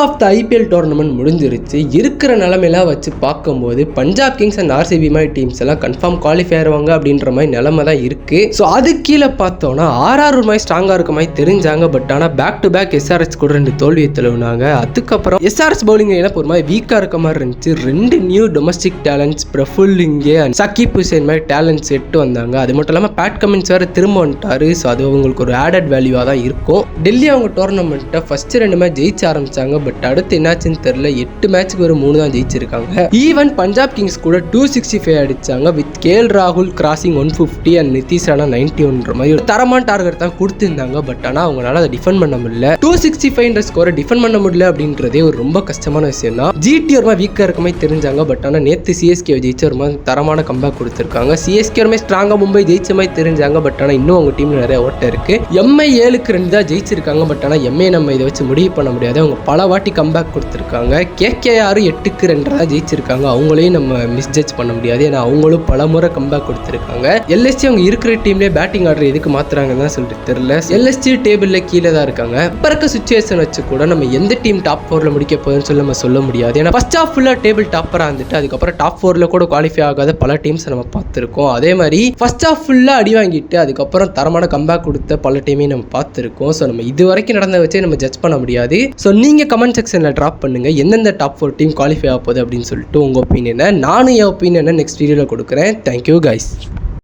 Of the IPL tournament முடிஞ்சிருச்சு. இருக்கிற நிலமையெல்லாம் வச்சு பார்க்கும்போது பஞ்சாப் கிங்ஸ் அண்ட் ஆர்சிபி மாதிரி டீம்ஸ் எல்லாம் கன்ஃபார்ம் குவாலிஃபை ஆயிருவாங்க அப்படின்ற மாதிரி நிலைமை தான் இருக்கு. ஸோ அது கீழே பார்த்தோன்னா ஆர்ஆர் ஒரு மாதிரி ஸ்ட்ராங்காக இருக்க மாதிரி தெரிஞ்சாங்க. பட் ஆனால் பேக் டு பேக் எஸ்ஆர்எஸ் கூட 2 தோல்வியை தழுவினாங்க. அதுக்கப்புறம் எஸ்ஆர்எஸ் பவுலிங் ஒரு மாதிரி வீக்காக இருக்க மாதிரி இருந்துச்சு. 2 நியூ டொமஸ்டிக் டேலண்ட்ஸ் பிரஃபுல் இங்கே அண்ட் சக்கீப் ஹுசேன் மாதிரி டேலண்ட்ஸ் எட்டு வந்தாங்க. அது மட்டும் இல்லாமல் பேட் கமின்ஸ் வேறு திரும்ப வந்துட்டாரு. ஸோ அது அவங்களுக்கு ஒரு ஆடட் வேல்யூவாக தான் இருக்கும். டெல்லி அவங்க டோர்னமெண்ட்டை ஃபர்ஸ்ட் 2 மேட்ச் ஜெயிச்சு ஆரம்பிச்சாங்க. பட் அடுத்து என்னாச்சுன்னு தெரியல. 8 மேட்ச்சுக்கு ஒரு 3 தான் ஜெயிச்சிருக்காங்க. ஈவன் பஞ்சாப் கிங்ஸ் கூட 265 அடிச்சாங்க வித் கேஎல் ராகுல் கிராசிங் 150 அண்ட் நிதிஷ் ராணா 91 மாதிரி ஒரு தரமான டார்கெட் தான் கொடுத்திருந்தாங்க. பட் ஆனால் அவங்களால அதை டிஃபெண்ட் பண்ண முடியல. 265 ஸ்கோரை டிஃபெண்ட் பண்ண முடியல அப்படின்றதே ஒரு ரொம்ப கஷ்டமான விஷயம் தான். ஜிடி ஒரு மாதிரி வீக்காக இருக்க மாதிரி தெரிஞ்சாங்க. பட் ஆனால் நேற்று சிஎஸ்கே ஜெயிச்சு ஒரு மாதிரி தரமான கம்பேக் கொடுத்துருக்காங்க. சிஎஸ்கே ஒரு மாதிரி ஸ்ட்ராங்காக மும்பை ஜெயிச்ச மாதிரி தெரிஞ்சாங்க. பட் ஆனால் இன்னும் அவங்க டீம்ல நிறைய ஓட்ட இருக்கு. எம்ஐ 7க்கு 2 தான் ஜெயிச்சிருக்காங்க. பட் ஆனால் எம்ஐ நம்ம இதை வச்சு முடிவு பண்ண முடியாது. அவங்க பல வாட்டி கம்பேக் கொடுத்துருக்காங்க. கேகேஆர் 8க்கு 2 தான் ஜெயிச்சிருக்காங்க. அவங்களையும் நம்ம மிஸ்ஜட்ஜ் பண்ண முடியாது. ஏன்னா அவங்களும் பல முறை கம்பேக் கொடுத்துருக்காங்க. எல்எஸ்டி அவங்க இருக்கிற டீம்லேயே பேட்டிங் ஆர்டர் எதுக்கு மாத்துறாங்கன்னு தான் சொல்லிட்டு தெரியல. எல்எஸ்டி டேபிளில் கீழே தான் இருக்காங்க. இப்போ இருக்க சுச்சுவேஷன் வச்சு கூட நம்ம எந்த டீம் டாப் 4ல முடிக்க போகுதுன்னு சொல்லி நம்ம சொல்ல முடியாது. ஏன்னா ஃபர்ஸ்ட் ஹாஃப் ஃபுல்லாக டேபிள் டாப்பராக இருந்துட்டு அதுக்கப்புறம் டாப் 4ல கூட குவாலிஃபை ஆகாத பல டீம்ஸ் நம்ம பார்த்துருக்கோம். அதே மாதிரி ஃபர்ஸ்ட் ஹாஃப் ஃபுல்லாக அடி வாங்கிட்டு அதுக்கப்புறம் தரமான கம்பேக் கொடுத்த பல டீமையும் நம்ம பார்த்துருக்கோம். ஸோ நம்ம இது வரைக்கும் நடந்த வச்சே நம்ம ஜட்ஜ் பண்ண முடியாது. ஸோ நீங்கள் கமெண்ட் செக்ஷனில் ட்ராப் பண்ணுங்கள் எந்தெந்த டாப் 4 டீம் குவாலிஃபை ஆக போகுது அப்படின்னு சொல்லிட்டு உங்கள் ஒப்பீனியனை. நானும் என் ஒப்பீனியனை நெக்ஸ்ட் வீடியோவில் கொடுக்குறேன். Thank you guys.